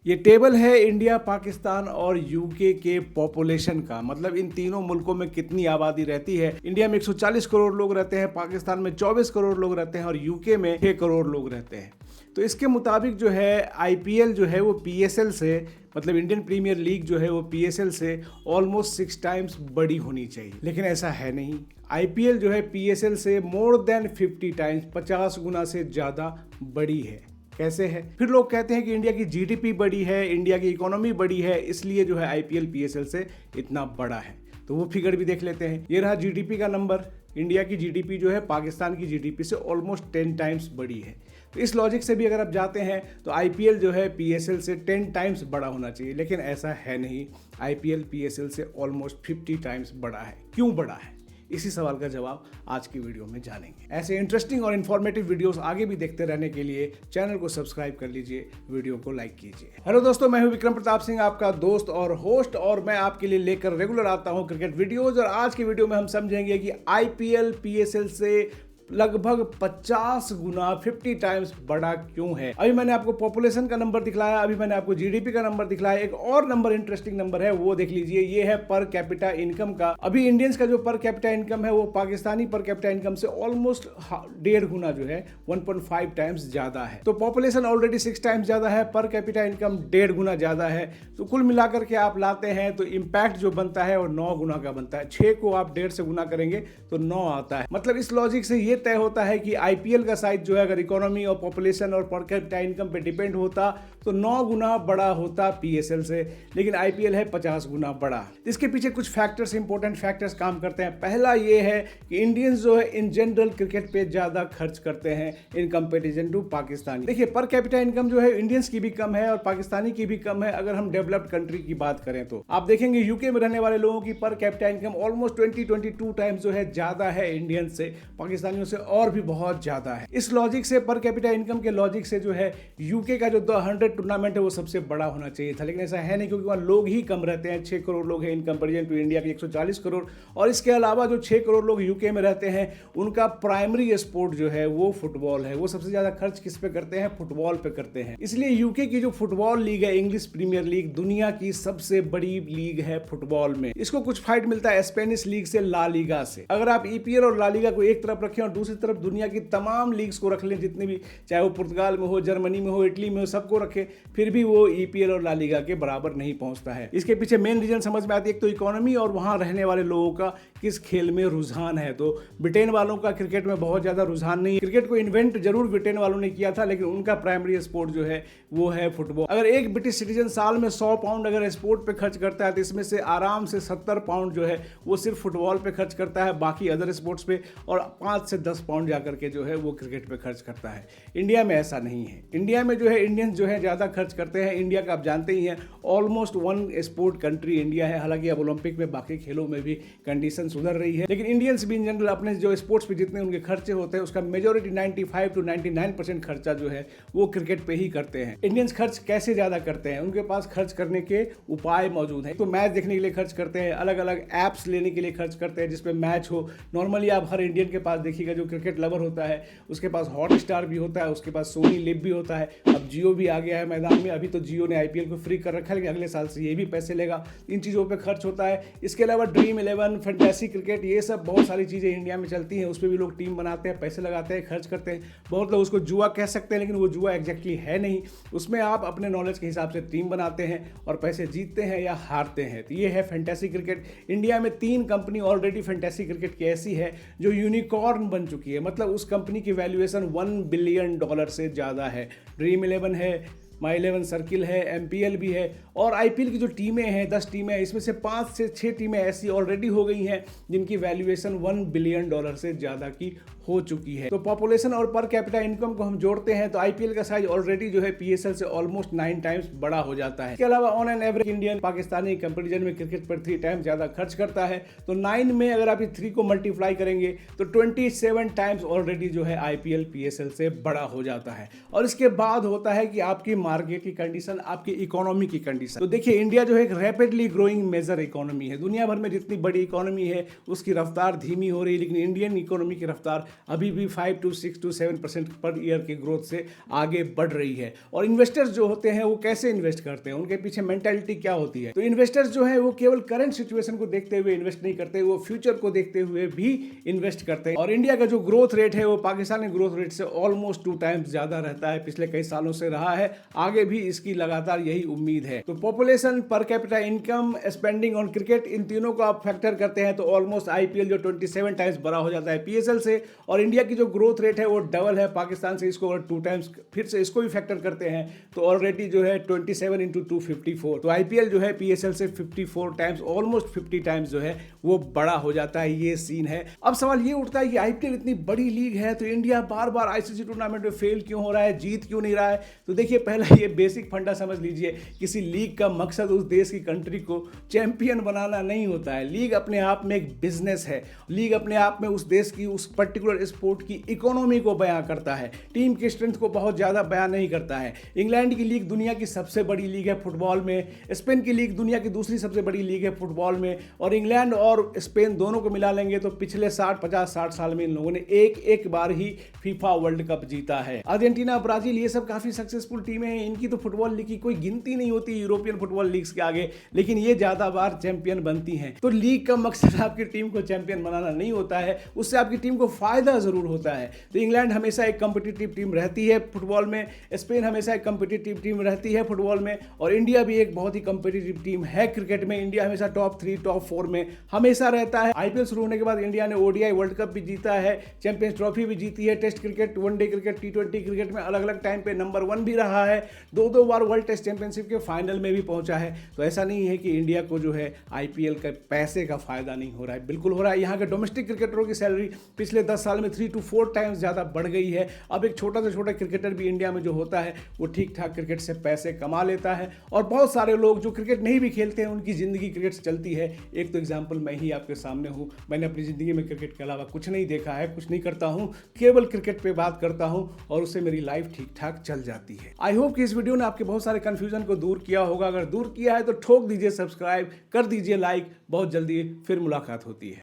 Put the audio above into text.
ये टेबल है इंडिया, पाकिस्तान और यूके के पॉपुलेशन का। मतलब इन तीनों मुल्कों में कितनी आबादी रहती है। इंडिया में 140 करोड़ लोग रहते हैं, पाकिस्तान में 24 करोड़ लोग रहते हैं और यूके में 6 करोड़ लोग रहते हैं। तो इसके मुताबिक जो है आईपीएल जो है वो पीएसएल से, मतलब इंडियन प्रीमियर लीग जो है वो पीएसएल से ऑलमोस्ट 6 टाइम्स बड़ी होनी चाहिए, लेकिन ऐसा है नहीं। आईपीएल जो है पीएसएल से मोर देन 50 टाइम्स, 50 गुना से ज़्यादा बड़ी है। कैसे है? फिर लोग कहते हैं कि इंडिया की जीडीपी बड़ी है, इंडिया की इकोनॉमी बड़ी है, इसलिए जो है आईपीएल पीएसएल से इतना बड़ा है। तो वो फिगर भी देख लेते हैं। ये रहा जीडीपी का नंबर। इंडिया की जीडीपी जो है पाकिस्तान की जीडीपी से ऑलमोस्ट 10 टाइम्स बड़ी है। तो इस लॉजिक से भी अगर आप जाते हैं तो आईपीएल जो है पीएसएल से 10 टाइम्स बड़ा होना चाहिए, लेकिन ऐसा है नहीं। आईपीएल पीएसएल से ऑलमोस्ट 50 टाइम्स बड़ा है। क्यों बड़ा है? इसी सवाल का जवाब आज की वीडियो में जानेंगे। ऐसे इंटरेस्टिंग और इन्फॉर्मेटिव वीडियोस आगे भी देखते रहने के लिए चैनल को सब्सक्राइब कर लीजिए, वीडियो को लाइक कीजिए। हेलो दोस्तों, मैं हूं विक्रम प्रताप सिंह, आपका दोस्त और होस्ट, और मैं आपके लिए लेकर रेगुलर आता हूं क्रिकेट वीडियोज। और आज की वीडियो में हम समझेंगे कि आईपीएल पीएसएल से लगभग 50 गुना 50 टाइम्स बड़ा क्यों है। अभी मैंने आपको पॉपुलेशन का नंबर दिखलाया, अभी मैंने आपको जीडीपी का नंबर दिखलाया। एक और नंबर, इंटरेस्टिंग नंबर है, वो देख लीजिए। ये है पर कैपिटा इनकम का। अभी इंडियंस का जो पर कैपिटा इनकम है वो पाकिस्तानी पर कैपिटा इनकम से ऑलमोस्ट 1.5 गुना जो है 1.5 टाइम्स ज्यादा है। तो पॉपुलेशन ऑलरेडी 6 टाइम्स ज्यादा है, पर कैपिटा इनकम 1.5 गुना ज्यादा है। तो कुल मिलाकर के आप लाते हैं तो इम्पैक्ट जो बनता है वो 9 गुना का बनता है। 6 को आप 1.5 से गुना करेंगे तो 9 आता है। मतलब इस लॉजिक से ये तय होता है कि आईपीएल का साइज जो है अगर इकोनॉमी और पॉपुलेशन और पर कैपिटा इनकम पे डिपेंड होता तो 9 गुना बड़ा होता पीएसएल से, लेकिन आईपीएल है 50 गुना बड़ा। इसके पीछे कुछ फैक्टर्स, इंपॉर्टेंट फैक्टर्स काम करते हैं। पहला ये है कि इंडियंस जो है इन जनरल क्रिकेट पे ज्यादा खर्च करते हैं इन कंपेरिजन टू पाकिस्तानी। देखिए, पर कैपिटा इनकम जो है इंडियंस की भी कम है और पाकिस्तानी की भी कम है अगर हम डेवलप्ड कंट्री की बात करें तो। आप देखेंगे यूके में रहने वाले लोगों की पर कैपिटा इनकम ऑलमोस्ट 22 टाइम्स जो है ज्यादा है इंडियन से, पाकिस्तानियों से और भी बहुत ज्यादा है। इस लॉजिक से, पर कैपिटा इनकम के लॉजिक से जो है यूके का जो 100 टूर्नामेंट है वो सबसे बड़ा होना चाहिए था, लेकिन ऐसा है नहीं क्योंकि वहां लोग ही कम रहते हैं। 6 करोड़ लोग हैं इन कंपेरिजन टू इंडिया के 140 करोड़। और इसके अलावा जो 6 करोड़ लोग यूके में रहते हैं उनका प्राइमरी स्पोर्ट जो है वो फुटबॉल है। वो सबसे ज्यादा खर्च किस पे करते हैं? फुटबॉल पे करते हैं। इसलिए यूके की जो फुटबॉल लीग है, इंग्लिश प्रीमियर लीग, दुनिया की सबसे बड़ी लीग है फुटबॉल में। इसको कुछ फाइट मिलता है स्पेनिश लीग से, ला लीगा से। अगर आप ईपीएल और ला लीगा को एक तरफ रखें और दूसरी तरफ दुनिया की तमाम लीग्स को रख लें, जितने भी, चाहे वो पुर्तगाल में हो, जर्मनी में हो, इटली में हो, सबको रखें, फिर भी वो ईपीएल और ला लीगा के बराबर नहीं पहुंचता है। इसके पीछे मेन रीजन समझ में आती है, एक तो इकोनॉमी और वहां रहने वाले लोगों का किस खेल में रुझान है। तो ब्रिटेन वालों का क्रिकेट में बहुत ज्यादा रुझान नहीं है। क्रिकेट को इन्वेंट जरूर ब्रिटेन वालों ने किया था, लेकिन उनका प्राइमरी स्पोर्ट जो है वो है फुटबॉल। अगर एक ब्रिटिश सिटीजन साल में 100 पाउंड अगर स्पोर्ट पे खर्च करता है तो इसमें से आराम से 70 पाउंड जो है वो सिर्फ फुटबॉल पे खर्च करता है, बाकी अदर स्पोर्ट्स पे, और 5 से 10 पाउंड जाकर के जो है वो क्रिकेट पे खर्च करता है। इंडिया में ऐसा नहीं है। इंडिया में जो है इंडियंस जो है ज्यादा खर्च करते हैं। इंडिया का आप जानते ही हैं, ऑलमोस्ट 1 स्पोर्ट कंट्री इंडिया है। हालांकि अब ओलंपिक में, बाकी खेलों में भी कंडीशन सुधर रही है, लेकिन इंडियंस भी इन जनरल अपने जो स्पोर्ट्स पे जितने उनके खर्चे होते हैं उसका मेजोरिटी 95 to 99% खर्चा जो है वो क्रिकेट पे ही करते हैं। इंडियंस खर्च कैसे ज्यादा करते हैं? उनके पास खर्च करने के उपाय मौजूद हैं। तो मैच देखने के लिए खर्च करते हैं, अलग अलग ऐप्स लेने के लिए खर्च करते हैं जिसपे मैच हो। नॉर्मली आप हर इंडियन के पास देखिएगा, जो क्रिकेट लवर होता है उसके पास हॉटस्टार भी होता है, उसके पास सोनी लिव भी होता है। अब जियो भी आ गया है मैदान में। अभी तो जियो ने आईपीएल को फ्री कर रखा है, लेकिन अगले साल से ये भी पैसे लेगा। इन चीज़ों पे खर्च होता है। इसके अलावा ड्रीम 11, फैंटेसी क्रिकेट, ये सब बहुत सारी चीज़ें इंडिया में चलती हैं। उस पर भी लोग टीम बनाते हैं, पैसे लगाते हैं, खर्च करते हैं। बहुत लोग उसको जुआ कह सकते हैं, लेकिन वो जुआ एग्जैक्टली है नहीं। उसमें आप अपने नॉलेज के हिसाब से टीम बनाते हैं और पैसे जीतते हैं या हारते हैं। तो ये है फैंटेसी क्रिकेट। इंडिया में 3 कंपनी ऑलरेडी फैंटेसी क्रिकेट की ऐसी है जो यूनिकॉर्न बन चुकी है। मतलब उस कंपनी की वैल्यूएशन $1 बिलियन से ज़्यादा है। ड्रीम 11 है, माई 11 सर्किल है, एमपीएल भी है, और आईपीएल की जो टीमें हैं 10 टीमें हैं, इसमें से 5 से 6 टीमें ऐसी ऑलरेडी हो गई हैं जिनकी वैल्यूएशन $1 बिलियन से ज़्यादा की हो चुकी है। तो पॉपुलेशन और पर कैपिटा इनकम को हम जोड़ते हैं तो आईपीएल का साइज ऑलरेडी जो है पीएसएल से ऑलमोस्ट 9 टाइम्स बड़ा हो जाता है। इसके अलावा on an average Indian Pakistani comparison में क्रिकेट पर 3 टाइम्स ज्यादा खर्च करता है। तो 9 में अगर आप 3 को मल्टीप्लाई करेंगे तो 27 टाइम्स ऑलरेडी जो है आईपीएल पीएसएल से बड़ा हो जाता है। और इसके बाद होता है कि आपकी मार्केट की कंडीशन, आपकी इकोनॉमी की कंडीशन। तो देखिए, इंडिया जो है एक रैपिडली ग्रोइंग मेजर इकोनॉमी है। दुनिया भर में जितनी बड़ी इकोनॉमी है उसकी रफ्तार धीमी हो रही है, लेकिन इंडियन इकोनॉमी की रफ्तार अभी भी 5 to 6 to 7% पर ईयर की ग्रोथ से आगे बढ़ रही है। और इन्वेस्टर्स जो होते हैं वो कैसे इन्वेस्ट करते हैं, उनके पीछे मेंटालिटी क्या होती है? तो इन्वेस्टर्स जो है वो केवल करंट सिचुएशन को देखते हुए इन्वेस्ट नहीं करते, वो फ्यूचर को देखते हुए भी इन्वेस्ट करते हैं। और इंडिया का जो ग्रोथ रेट है वो पाकिस्तानी ग्रोथ रेट से ऑलमोस्ट 2 टाइम्स ज्यादा रहता है, पिछले कई सालों से रहा है, आगे भी इसकी लगातार यही उम्मीद है। तो population, per capita income, spending on cricket, इन तीनों को आप फैक्टर करते हैं तो ऑलमोस्ट आईपीएल जो 27 टाइम्स बड़ा हो जाता है पीएसएल से, और इंडिया की जो ग्रोथ रेट है वो डबल है पाकिस्तान से, इसको अगर 2 टाइम्स फिर से इसको भी फैक्टर करते हैं तो ऑलरेडी जो है 27 इंटू 2 54। तो आईपीएल जो है पीएसएल से 54 टाइम्स, ऑलमोस्ट 50 टाइम्स जो है वो बड़ा हो जाता है। ये सीन है। अब सवाल ये उठता है कि आईपीएल इतनी बड़ी लीग है तो इंडिया बार बार आईसीसी टूर्नामेंट में फेल क्यों हो रहा है, जीत क्यों नहीं रहा है? तो देखिए, पहला ये बेसिक फंडा समझ लीजिए, किसी लीग का मकसद उस देश की कंट्री को चैंपियन बनाना नहीं होता है। लीग अपने आप में एक बिजनेस है। लीग अपने आप में उस देश की, उस पर्टिकुलर स्पोर्ट की इकोनॉमी को बयां करता है, टीम की स्ट्रेंथ को बहुत ज्यादा बयान नहीं करता है। इंग्लैंड की लीग दुनिया की सबसे बड़ी लीग है फुटबॉल में, स्पेन की लीग दुनिया की दूसरी सबसे बड़ी लीग है फुटबॉल में, और इंग्लैंड और स्पेन दोनों को मिला लेंगे तो पिछले 50-60 साल में इन लोगों ने एक बार ही फीफा वर्ल्ड कप जीता है। अर्जेंटीना, ब्राजील, ये सब काफी सक्सेसफुल टीमें हैं, इनकी तो फुटबॉल लीग की कोई गिनती नहीं होती यूरोपियन फुटबॉल लीग्स के आगे, लेकिन ये ज्यादा बार चैंपियन बनती हैं। तो लीग का मकसद आपकी टीम को चैंपियन बनाना नहीं होता है, उससे आपकी टीम को फायदा जरूर होता है। तो इंग्लैंड हमेशा एक कॉम्पिटिटिव टीम रहती है फुटबॉल में, स्पेन हमेशा एक कॉम्पिटिटिव टीम रहती है फुटबॉल में, और इंडिया भी एक बहुत ही कॉम्पिटिटिव टीम है क्रिकेट में। इंडिया हमेशा टॉप 3 टॉप 4 में हमेशा रहता है। आईपीएल शुरू होने के बाद इंडिया ने ओडीआई वर्ल्ड कप भी जीता है, चैंपियंस ट्रॉफी भी जीती है, टेस्ट क्रिकेट, वनडे क्रिकेट, टी20 क्रिकेट में अलग अलग टाइम पे नंबर 1 भी रहा है, 2 बार वर्ल्ड टेस्ट चैंपियनशिप के फाइनल में भी पहुंचा है। तो ऐसा नहीं है कि इंडिया को जो है आईपीएल का पैसे का फायदा नहीं हो रहा है, बिल्कुल हो रहा है। यहाँ के डोमेस्टिक क्रिकेटरों की सैलरी पिछले 10 साल में 3 to 4 टाइम्स ज्यादा बढ़ गई है। अब एक छोटा से छोटा क्रिकेटर भी इंडिया में जो होता है वो ठीक ठाक क्रिकेट से पैसे कमा लेता है, और बहुत सारे लोग जो क्रिकेट नहीं भी खेलते हैं उनकी जिंदगी क्रिकेट से चलती है। एक तो एग्जाम्पल मैं ही आपके सामने हूं, मैंने अपनी जिंदगी में क्रिकेट के अलावा कुछ नहीं देखा है, कुछ नहीं करता हूं, केवल क्रिकेट पे बात करता हूं और उससे मेरी लाइफ ठीक ठाक चल जाती है। आई होप कि इस वीडियो ने आपके बहुत सारे कंफ्यूजन को दूर किया होगा। अगर दूर किया है तो ठोक दीजिए सब्सक्राइब, कर दीजिए लाइक। बहुत जल्दी फिर मुलाकात होती है।